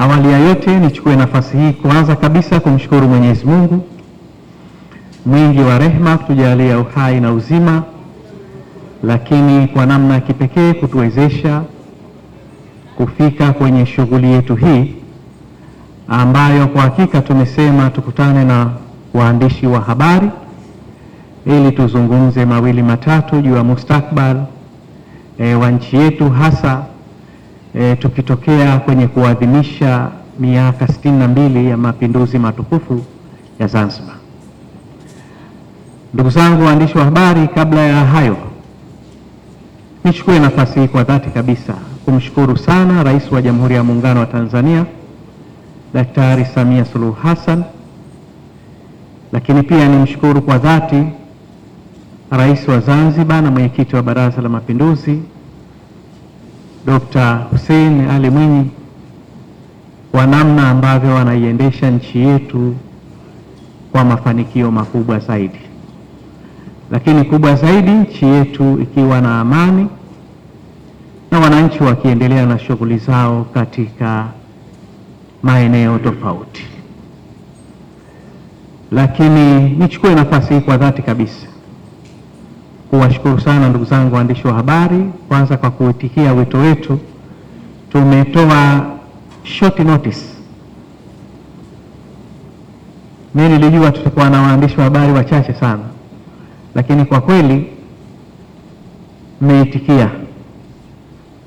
Awali ya yote nichukue nafasi hii kwanza kabisa kumshukuru Mwenyezi Mungu mwingi wa rehema kutujalia uhai na uzima, lakini kwa namna ya kipekee kutuwezesha kufika kwenye shughuli yetu hii ambayo kwa hakika tumesema tukutane na waandishi wa habari ili tuzungumze mawili matatu juu ya mustakabali wa nchi yetu, hasa tukitokea kwenye kuadhimisha miaka 62 ya mapinduzi matukufu ya Zanzibar. Ndugu zangu waandishi wa habari, kabla ya hayo nichukue nafasi hii kwa dhati kabisa kumshukuru sana Rais wa Jamhuri ya Muungano wa Tanzania Daktari Samia Suluhu Hassan, lakini pia nimshukuru kwa dhati Rais wa Zanzibar na Mwenyekiti wa Baraza la Mapinduzi Dr. Hussein Ali Mwinyi kwa namna ambavyo wanaiendesha nchi yetu kwa mafanikio makubwa zaidi. Lakini kubwa zaidi, nchi yetu ikiwa na amani na wananchi wakiendelea na shughuli zao katika maeneo tofauti. Lakini nichukue nafasi hii kwa dhati kabisa kuwashukuru sana ndugu zangu waandishi wa habari, kwanza kwa kuitikia wito wetu. Tumetoa short notice. Mimi nilijua tutakuwa na waandishi wa habari wachache sana, lakini kwa kweli mmeitikia.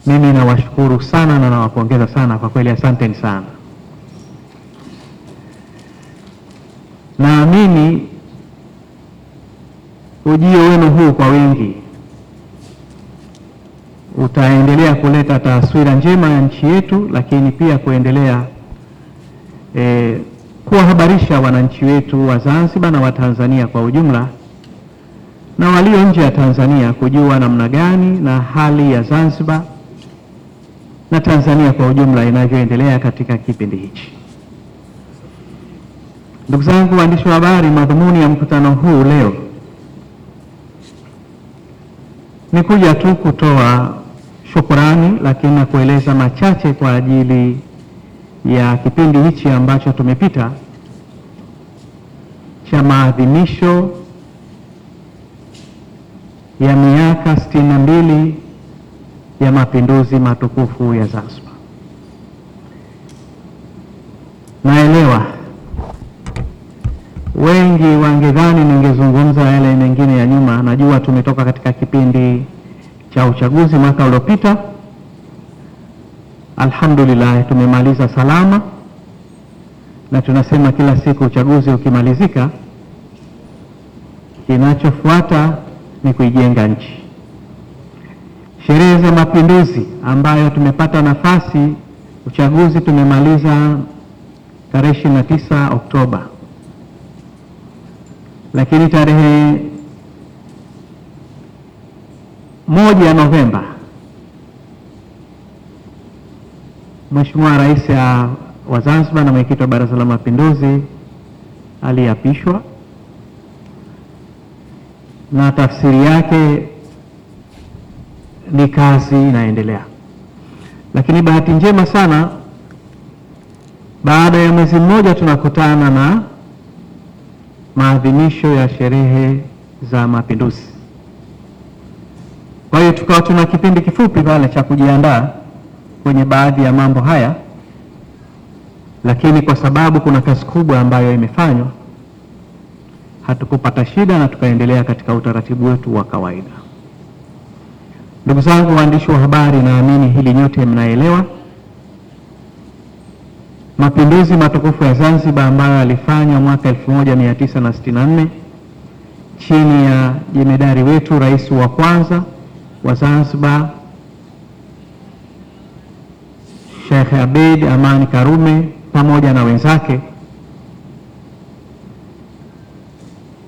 Mimi nawashukuru sana na nawapongeza sana, kwa kweli asanteni sana. Naamini ujio wenu huu kwa wingi utaendelea kuleta taswira njema ya nchi yetu, lakini pia kuendelea kuwahabarisha wananchi wetu wa Zanzibar na wa Tanzania kwa ujumla na walio nje ya Tanzania kujua namna gani na hali ya Zanzibar na Tanzania kwa ujumla inavyoendelea katika kipindi hichi. Ndugu zangu waandishi wa habari, madhumuni ya mkutano huu leo ni kuja tu kutoa shukurani, lakini na kueleza machache kwa ajili ya kipindi hichi ambacho tumepita cha maadhimisho ya miaka 62 ya mapinduzi matukufu ya Zanzibar. Naelewa wengi wangedhani ningezungumza yale mengine ya nyuma. Najua tumetoka katika kipindi cha uchaguzi mwaka uliopita. Alhamdulillah tumemaliza salama, na tunasema kila siku uchaguzi ukimalizika, kinachofuata ni kuijenga nchi. Sherehe za mapinduzi ambayo tumepata nafasi, uchaguzi tumemaliza tarehe 29 Oktoba, lakini tarehe 1 Novemba Mheshimiwa Rais wa Zanzibar na Mwenyekiti wa Baraza la Mapinduzi aliapishwa, na tafsiri yake ni kazi inaendelea. Lakini bahati njema sana, baada ya mwezi mmoja tunakutana na maadhimisho ya sherehe za mapinduzi. Kwa hiyo tukawa tuna kipindi kifupi pale cha kujiandaa kwenye baadhi ya mambo haya, lakini kwa sababu kuna kazi kubwa ambayo imefanywa, hatukupata shida na tukaendelea katika utaratibu wetu wa kawaida. Ndugu zangu waandishi wa habari, naamini hili nyote mnaelewa. Mapinduzi matukufu ya Zanzibar ambayo yalifanywa mwaka 1964 chini ya jemedari wetu rais wa kwanza wa Zanzibar Sheikh Abeid Amani Karume pamoja na wenzake,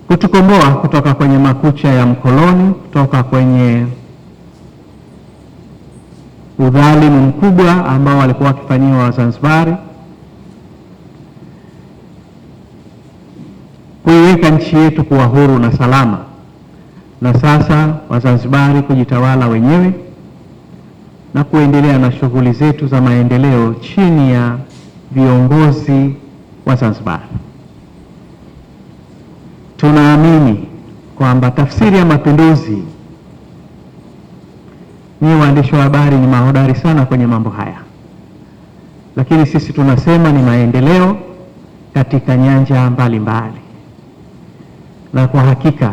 kutukomboa kutoka kwenye makucha ya mkoloni, kutoka kwenye udhalimu mkubwa ambao walikuwa wakifanyiwa Wazanzibari, kuiweka nchi yetu kuwa huru na salama, na sasa Wazanzibari kujitawala wenyewe na kuendelea na shughuli zetu za maendeleo chini ya viongozi wa Zanzibar. Tunaamini kwamba tafsiri ya mapinduzi, ni waandishi wa habari ni mahodari sana kwenye mambo haya, lakini sisi tunasema ni maendeleo katika nyanja mbalimbali. Na kwa hakika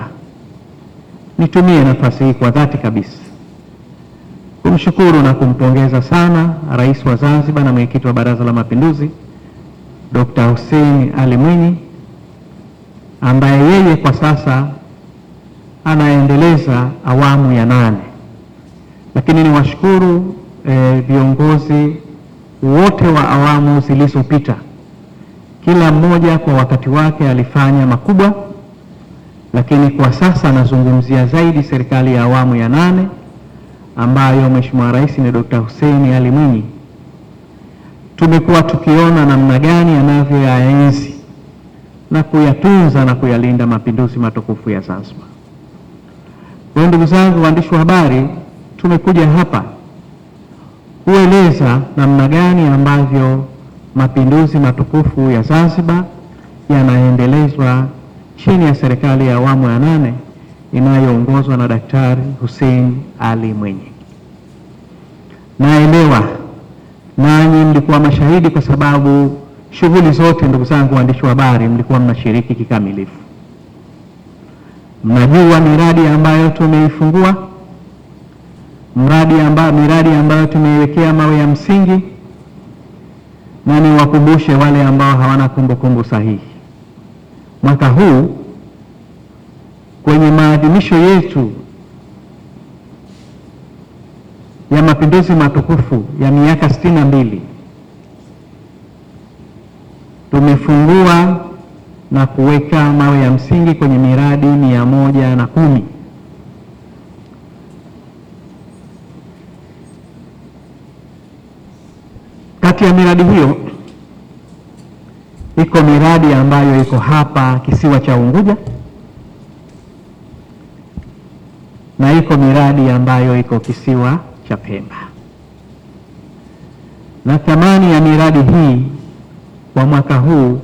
nitumie nafasi hii kwa dhati kabisa kumshukuru na kumpongeza sana Rais wa Zanzibar na mwenyekiti wa Baraza la Mapinduzi Dr. Hussein Ali Mwinyi, ambaye yeye kwa sasa anaendeleza awamu ya 8. Lakini niwashukuru viongozi wote wa awamu zilizopita. Kila mmoja kwa wakati wake alifanya makubwa, lakini kwa sasa nazungumzia zaidi serikali ya awamu ya 8 ambayo Mheshimiwa Rais ni Dr. Hussein Ali Mwinyi. Tumekuwa tukiona namna gani anavyoyaenzi na kuyatunza na kuyalinda mapinduzi matukufu ya Zanzibar. Kwa ndugu zangu waandishi wa habari, tumekuja hapa kueleza namna gani ambavyo mapinduzi matukufu ya Zanzibar yanaendelezwa chini ya serikali ya awamu ya 8 inayoongozwa na Daktari Hussein Ali Mwinyi. Naelewa nanyi mlikuwa mashahidi, kwa sababu shughuli zote, ndugu zangu waandishi wa habari, mlikuwa mnashiriki kikamilifu. Mnajua miradi ambayo tumeifungua, miradi ambayo tumeiwekea mawe ya msingi, na niwakumbushe wale ambao hawana kumbukumbu sahihi. Mwaka huu kwenye maadhimisho yetu ya mapinduzi matukufu ya miaka 62 tumefungua na kuweka mawe ya msingi kwenye miradi 110. Kati ya miradi hiyo iko miradi ambayo iko hapa kisiwa cha Unguja, na iko miradi ambayo iko kisiwa cha Pemba. Na thamani ya miradi hii kwa mwaka huu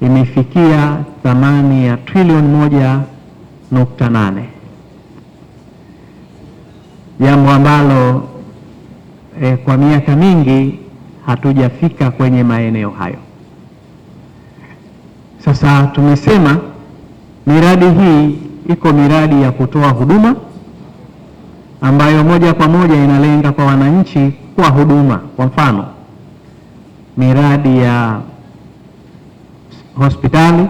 imefikia thamani ya trilioni 1.8, jambo ambalo kwa miaka mingi hatujafika kwenye maeneo hayo. Sasa tumesema miradi hii iko miradi ya kutoa huduma ambayo moja kwa moja inalenga kwa wananchi kwa huduma. Kwa mfano, miradi ya hospitali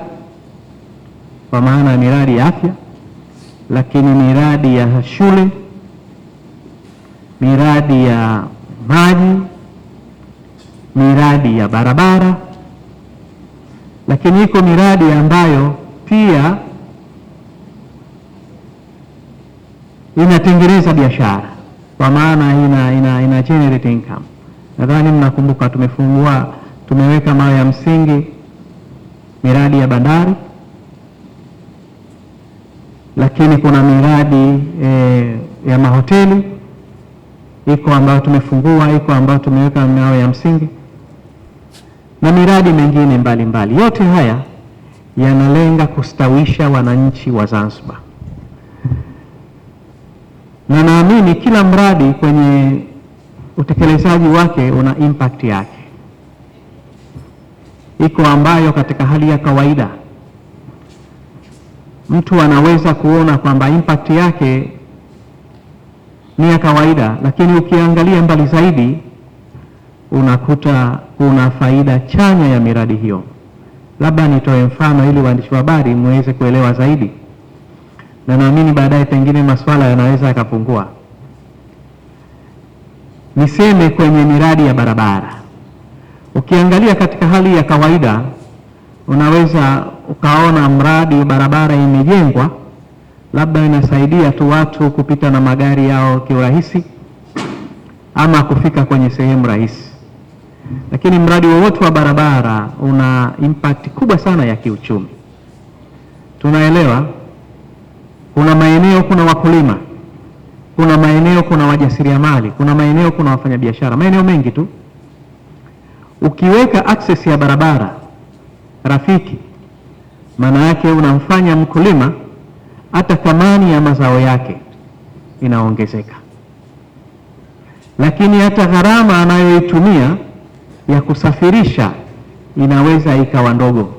kwa maana ya miradi ya afya, lakini miradi ya shule, miradi ya maji, miradi ya barabara, lakini iko miradi ambayo pia inatengeneza biashara kwa maana ina generate income. Nadhani mnakumbuka tumeweka mawe ya msingi miradi ya bandari, lakini kuna miradi ya mahoteli iko ambayo tumefungua, iko ambayo tumeweka mawe ya msingi, na miradi mengine mbalimbali. Yote haya yanalenga kustawisha wananchi wa Zanzibar, na naamini kila mradi kwenye utekelezaji wake una impact yake. Iko ambayo katika hali ya kawaida mtu anaweza kuona kwamba impact yake ni ya kawaida, lakini ukiangalia mbali zaidi unakuta kuna faida chanya ya miradi hiyo. Labda nitoe mfano ili waandishi wa habari muweze kuelewa zaidi, na naamini baadaye pengine maswala yanaweza yakapungua. Niseme kwenye miradi ya barabara, ukiangalia katika hali ya kawaida unaweza ukaona mradi wa barabara imejengwa, labda inasaidia tu watu kupita na magari yao kiurahisi ama kufika kwenye sehemu rahisi, lakini mradi wowote wa barabara una impact kubwa sana ya kiuchumi. Tunaelewa kuna maeneo kuna wakulima, kuna maeneo kuna wajasiriamali, kuna maeneo kuna wafanyabiashara, maeneo mengi tu. Ukiweka access ya barabara rafiki, maana yake unamfanya mkulima hata thamani ya mazao yake inaongezeka, lakini hata gharama anayoitumia ya kusafirisha inaweza ikawa ndogo,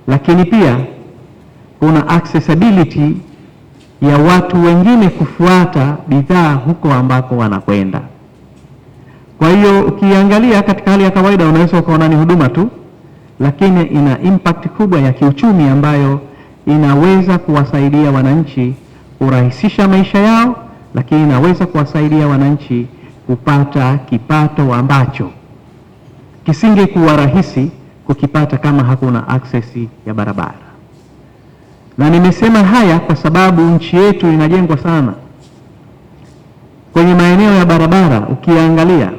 lakini pia kuna accessibility ya watu wengine kufuata bidhaa huko ambako wanakwenda. Kwa hiyo ukiangalia katika hali ya kawaida unaweza ukaona ni huduma tu, lakini ina impact kubwa ya kiuchumi ambayo inaweza kuwasaidia wananchi kurahisisha maisha yao, lakini inaweza kuwasaidia wananchi kupata kipato ambacho kisingekuwa rahisi kukipata kama hakuna access ya barabara. Na nimesema haya kwa sababu nchi yetu inajengwa sana kwenye maeneo ya barabara. Ukiangalia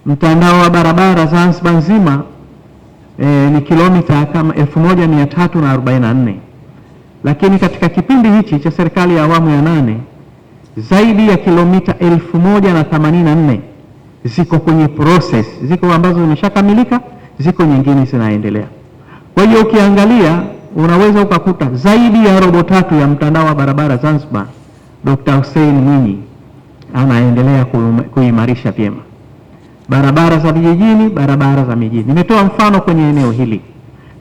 mtandao wa barabara Zanzibar nzima ni kilomita kama 1344, lakini katika kipindi hichi cha serikali ya awamu ya 8 zaidi ya kilomita 1084 ziko kwenye process, ziko ambazo zimeshakamilika, ziko nyingine zinaendelea. Kwa hiyo ukiangalia unaweza ukakuta zaidi ya robo tatu ya mtandao wa barabara Zanzibar Dr. Hussein Mwinyi anaendelea kuimarisha vyema barabara za vijijini, barabara za mijini. Nimetoa mfano kwenye eneo hili,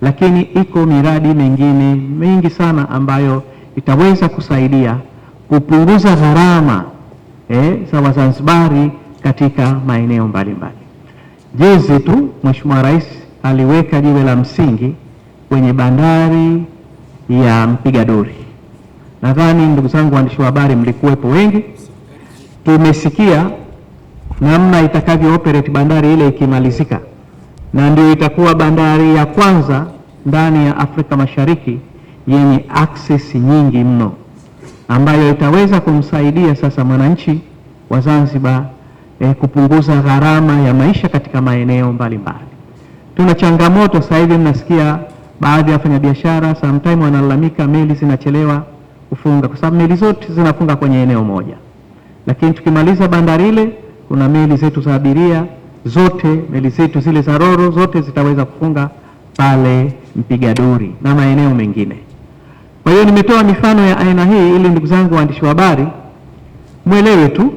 lakini iko miradi mingine mingi sana ambayo itaweza kusaidia kupunguza gharama za Wazanzibari katika maeneo mbalimbali. Juzi tu Mheshimiwa Rais aliweka jiwe la msingi kwenye bandari ya Mpigadori. Nadhani ndugu zangu waandishi wa habari mlikuwepo wengi. Tumesikia namna itakavyo operate bandari ile ikimalizika, na ndio itakuwa bandari ya kwanza ndani ya Afrika Mashariki yenye access nyingi mno, ambayo itaweza kumsaidia sasa mwananchi wa Zanzibar kupunguza gharama ya maisha katika maeneo mbalimbali. Tuna changamoto sasa hivi, mnasikia baadhi ya wafanyabiashara sometimes wanalalamika meli zinachelewa kufunga kwa sababu meli zote zinafunga kwenye eneo moja. Lakini tukimaliza bandari ile, kuna meli zetu za abiria zote, meli zetu zile za roro zote zitaweza kufunga pale Mpigadori na maeneo mengine. Kwa hiyo nimetoa mifano ya aina hii ili ndugu zangu waandishi wa habari mwelewe tu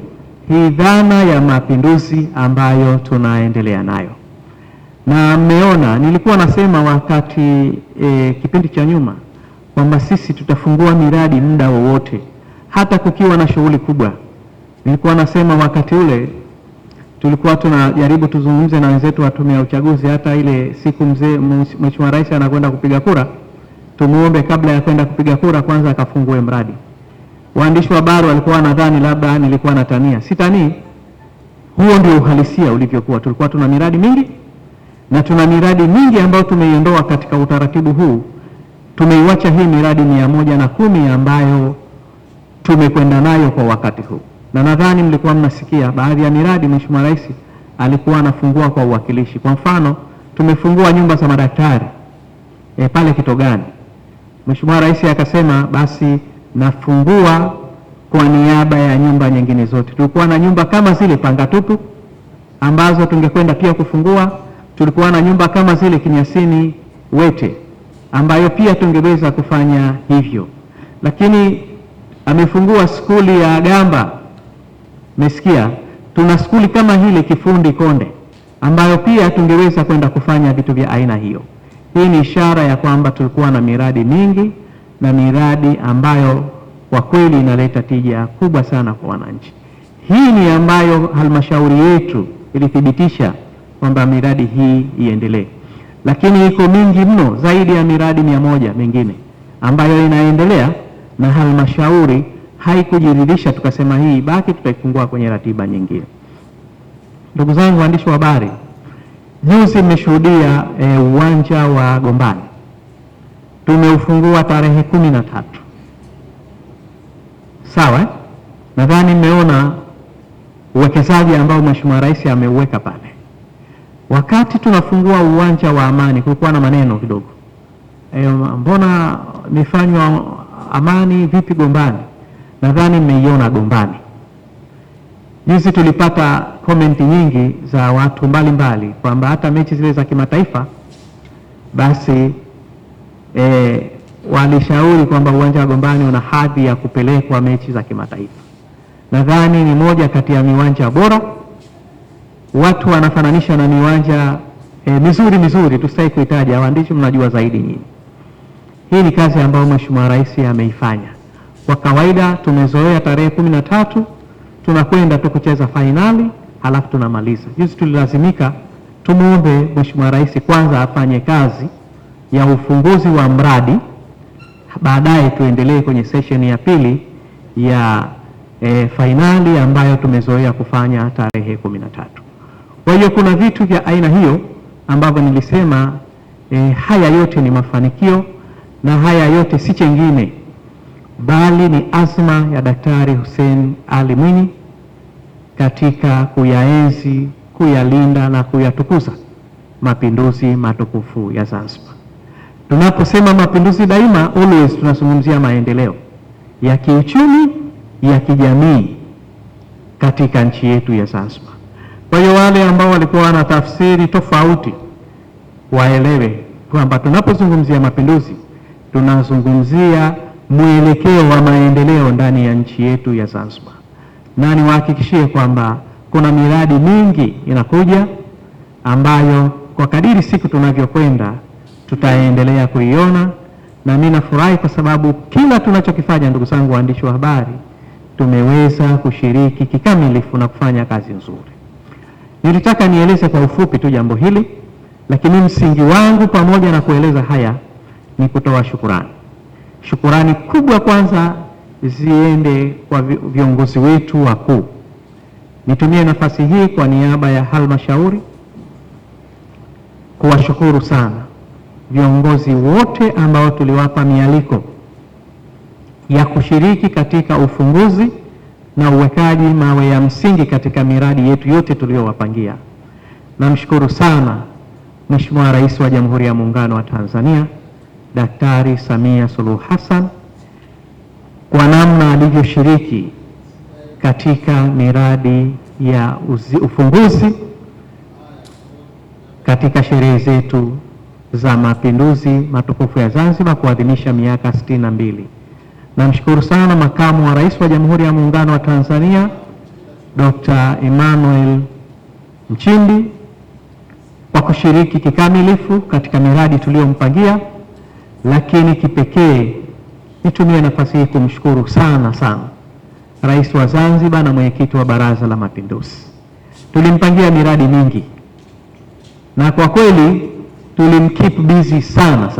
hii dhana ya mapinduzi ambayo tunaendelea nayo. Na mmeona nilikuwa nasema wakati kipindi cha nyuma kwamba sisi tutafungua miradi muda wowote hata kukiwa na shughuli kubwa. Nilikuwa nasema wakati ule tulikuwa tunajaribu tuzungumze na wenzetu wa tume ya uchaguzi, hata ile siku Mheshimiwa Rais anakwenda kupiga kura, tumuombe kabla ya kwenda kupiga kura kwanza akafungue mradi. Waandishi wa habari walikuwa wanadhani labda nilikuwa natania. Sitanii. Huo ndio uhalisia ulivyokuwa. Tulikuwa tuna miradi mingi na tuna miradi mingi ambayo tumeiondoa katika utaratibu huu. Tumeiacha hii miradi 110 ambayo tumekwenda nayo kwa wakati huu. Na nadhani mlikuwa mnasikia baadhi ya miradi Mheshimiwa Rais alikuwa anafungua kwa uwakilishi. Kwa mfano, tumefungua nyumba za madaktari pale Kitogani. Mheshimiwa Rais akasema basi nafungua kwa niaba ya nyumba nyingine zote. Tulikuwa na nyumba kama zile Pangatupu ambazo tungekwenda pia kufungua. Tulikuwa na nyumba kama zile Kinyasini Wete ambayo pia tungeweza kufanya hivyo. Lakini amefungua skuli ya Gamba. Mesikia, tuna skuli kama hile Kifundi Konde ambayo pia tungeweza kwenda kufanya vitu vya aina hiyo. Hii ni ishara ya kwamba tulikuwa na miradi mingi na miradi ambayo kwa kweli inaleta tija kubwa sana kwa wananchi. Hii ni ambayo halmashauri yetu ilithibitisha kwamba miradi hii iendelee. Lakini iko mingi mno, zaidi ya miradi 100 mingine ambayo inaendelea na halmashauri haikujiridhisha, tukasema hii baki, tutaifungua kwenye ratiba nyingine. Ndugu zangu waandishi wa habari, juzi mmeshuhudia uwanja wa Gombani. Tumeufungua tarehe 13. Sawa? Nadhani mmeona uwekezaji ambao Mheshimiwa Rais ameuweka pale. Wakati tunafungua uwanja wa Amani kulikuwa na maneno kidogo. Mbona mifanywa Amani vipi Gombani? Nadhani mmeiona Gombani. Juzi tulipata komenti nyingi za watu mbalimbali kwamba hata mechi zile za kimataifa basi walishauri kwamba uwanja wa Gombani una hadhi ya kupelekwa mechi za kimataifa. Nadhani ni moja kati ya miwanja bora. Watu wanafananisha na miwanja mizuri, tusitaki kuitaja, waandishi mnajua zaidi nyinyi. Hii ni kazi ambayo Mheshimiwa Rais ameifanya. Kwa kawaida tumezoea tarehe 13 tunakwenda tu kucheza fainali halafu tunamaliza. Juzi tulilazimika tumuombe Mheshimiwa Rais kwanza afanye kazi ya ufunguzi wa mradi, baadaye tuendelee kwenye session ya pili ya fainali ambayo tumezoea kufanya tarehe 13. Kwa hiyo kuna vitu vya aina hiyo ambavyo nilisema haya yote ni mafanikio, na haya yote si chengine bali ni azma ya Daktari Hussein Ali Mwinyi katika kuyaenzi, kuyalinda na kuyatukuza mapinduzi matukufu ya Zanzibar. Tunaposema mapinduzi daima, always tunazungumzia maendeleo ya kiuchumi, ya kijamii katika nchi yetu ya Zanzibar. Kwa hiyo wale ambao walikuwa wana tafsiri tofauti waelewe kwamba tunapozungumzia mapinduzi tunazungumzia mwelekeo wa maendeleo ndani ya nchi yetu ya Zanzibar. Na niwahakikishie kwamba kuna miradi mingi inakuja ambayo kwa kadiri siku tunavyokwenda tutaendelea kuiona, na mimi nafurahi kwa sababu kila tunachokifanya, ndugu zangu waandishi wa habari, tumeweza kushiriki kikamilifu na kufanya kazi nzuri. Nilitaka nieleze kwa ufupi tu jambo hili, lakini msingi wangu pamoja na kueleza haya ni kutoa shukurani. Shukurani kubwa kwanza ziende kwa viongozi wetu wakuu. Nitumie nafasi hii kwa niaba ya halmashauri kuwashukuru sana viongozi wote ambao tuliwapa mialiko ya kushiriki katika ufunguzi na uwekaji mawe ya msingi katika miradi yetu yote tuliyowapangia. Namshukuru sana Mheshimiwa Rais wa Jamhuri ya Muungano wa Tanzania Daktari Samia Suluhu Hassan kwa namna alivyoshiriki katika miradi ya ufunguzi katika sherehe zetu za mapinduzi matukufu ya Zanzibar kuadhimisha miaka 62. Namshukuru sana Makamu wa Rais wa Jamhuri ya Muungano wa Tanzania Dr. Emmanuel Nchimbi kwa kushiriki kikamilifu katika miradi tuliyompangia, lakini kipekee nitumie nafasi hii kumshukuru sana Rais wa Zanzibar na mwenyekiti wa Baraza la Mapinduzi. Tulimpangia miradi mingi na kwa kweli tulimkeep busy sana.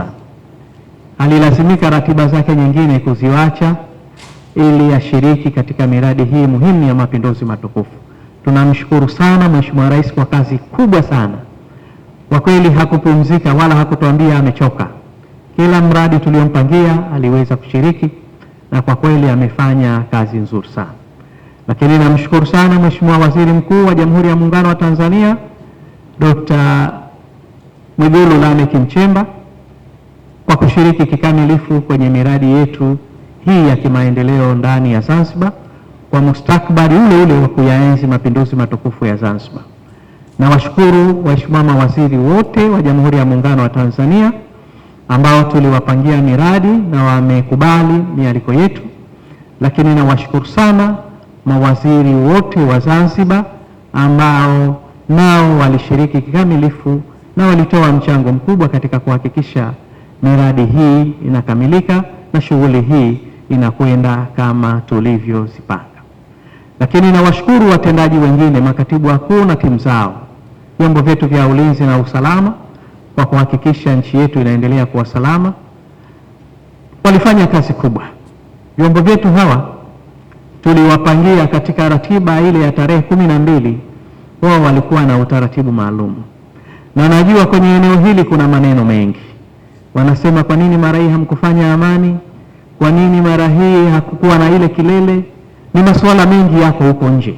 Alilazimika ratiba zake nyingine kuziwacha ili ashiriki katika miradi hii muhimu ya mapinduzi matukufu. Tunamshukuru sana Mheshimiwa Rais kwa kazi kubwa sana. Kwa kweli hakupumzika wala hakutuambia amechoka. Kila mradi tuliompangia aliweza kushiriki na kwa kweli amefanya kazi nzuri sana. Lakini namshukuru sana Mheshimiwa Waziri Mkuu wa Jamhuri ya Muungano wa Tanzania Dr. Mwigulu Lameck Nchemba kwa kushiriki kikamilifu kwenye miradi yetu hii ya kimaendeleo ndani ya Zanzibar kwa mustakabali ule wa kuyaenzi mapinduzi matukufu ya Zanzibar. Na washukuru waheshimiwa mawaziri wote wa Jamhuri ya Muungano wa Tanzania ambao tuliwapangia miradi na wamekubali mialiko yetu, lakini na washukuru sana mawaziri wote wa Zanzibar ambao nao walishiriki kikamilifu na walitoa mchango mkubwa katika kuhakikisha miradi hii inakamilika na shughuli hii inakwenda kama tulivyozipanga. Lakini na washukuru watendaji wengine, makatibu wakuu na timu zao, vyombo vyetu vya ulinzi na usalama kwa kuhakikisha nchi yetu inaendelea kuwa salama. Walifanya kazi kubwa. Vyombo vyetu hawa tuliwapangia katika ratiba ile ya tarehe 12, wao walikuwa na utaratibu maalum. Na najua kwenye eneo hili kuna maneno mengi. Wanasema kwa nini mara hii hamkufanya amani? Kwa nini mara hii hakukuwa na ile kilele? Ni masuala mengi yako huko nje.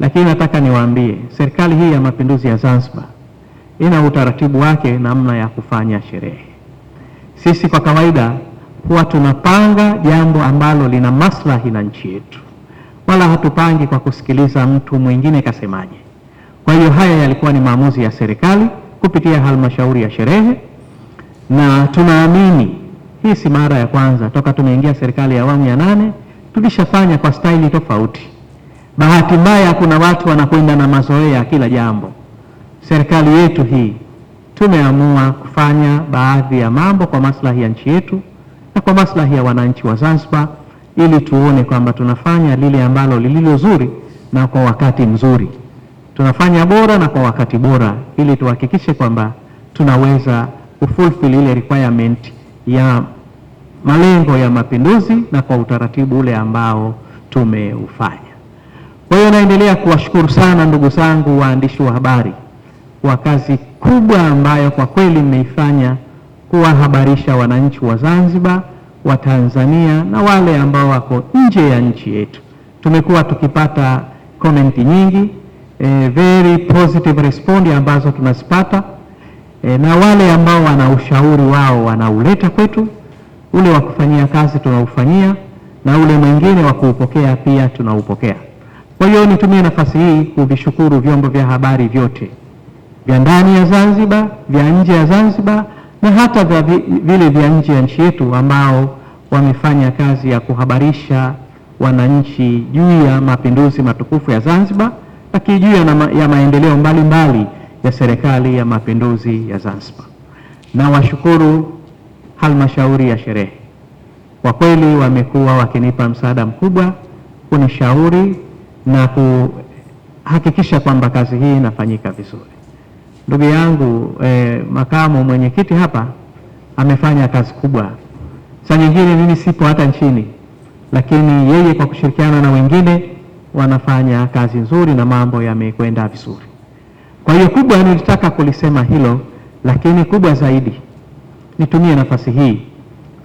Lakini nataka niwaambie, serikali hii ya mapinduzi ya Zanzibar ina utaratibu wake namna ya kufanya sherehe. Sisi kwa kawaida huwa tunapanga jambo ambalo lina maslahi na nchi yetu. Wala hatupangi kwa kusikiliza mtu mwingine kasemaje. Kwa hiyo haya yalikuwa ni maamuzi ya serikali kupitia halmashauri ya Sherehe, na tunaamini hii si mara ya kwanza. Toka tumeingia serikali ya awamu ya 8 tulishafanya kwa staili tofauti. Bahati mbaya kuna watu wanakwenda na mazoea kila jambo. Serikali yetu hii tumeamua kufanya baadhi ya mambo kwa maslahi ya nchi yetu na kwa maslahi ya wananchi wa Zanzibar, ili tuone kwamba tunafanya lile ambalo lililo zuri na kwa wakati mzuri. Tunafanya bora na kwa wakati bora, ili tuhakikishe kwamba tunaweza kufulfill ile requirement ya malengo ya mapinduzi na kwa utaratibu ule ambao tumeufanya. Kwa hiyo naendelea kuwashukuru sana ndugu zangu waandishi wa habari kwa kazi kubwa ambayo kwa kweli mmeifanya kuwahabarisha wananchi wa Zanzibar, wa Tanzania na wale ambao wako nje ya nchi yetu. Tumekuwa tukipata comment nyingi, very positive response ambazo tunazipata, na wale ambao wana ushauri wao wanauleta kwetu, ule wa kufanyia kazi tunaufanyia, na ule mwingine wa kuupokea pia tunaupokea. Kwa hiyo nitumie nafasi hii kuvishukuru vyombo vya habari vyote vya ndani ya Zanzibar, vya nje ya Zanzibar na hata vile vya nje ya nchi yetu ambao wamefanya kazi ya kuhabarisha wananchi juu ya mapinduzi matukufu ya Zanzibar, lakini juu ya maendeleo mbalimbali ya serikali ya mapinduzi ya Zanzibar. Na washukuru halmashauri ya Sherehe, kwa kweli wamekuwa wakinipa msaada mkubwa, kunishauri na kuhakikisha kwamba kazi hii inafanyika vizuri. Ndugu yangu makamu mwenyekiti hapa amefanya kazi kubwa. Saa nyingine mimi sipo hata nchini, lakini yeye kwa kushirikiana na wengine wanafanya kazi nzuri na mambo yamekwenda vizuri. Kwa hiyo kubwa nilitaka kulisema hilo, lakini kubwa zaidi nitumie nafasi hii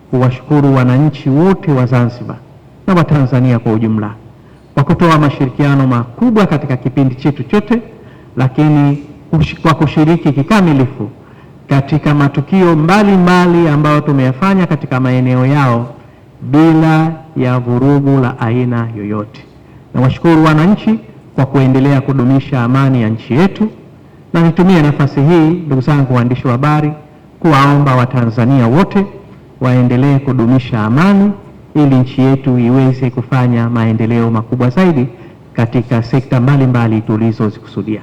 kuwashukuru wananchi wote wa Zanzibar na wa Tanzania kwa ujumla kwa kutoa mashirikiano makubwa katika kipindi chetu chote, lakini kwa kushiriki kikamilifu katika matukio mbalimbali ambayo tumeyafanya katika maeneo yao bila ya vurugu la aina yoyote. Na washukuru wananchi kwa kuendelea kudumisha amani ya nchi yetu, na nitumie nafasi hii ndugu zangu waandishi wa habari kuwaomba Watanzania wote waendelee kudumisha amani ili nchi yetu iweze kufanya maendeleo makubwa zaidi katika sekta mbalimbali tulizozikusudia.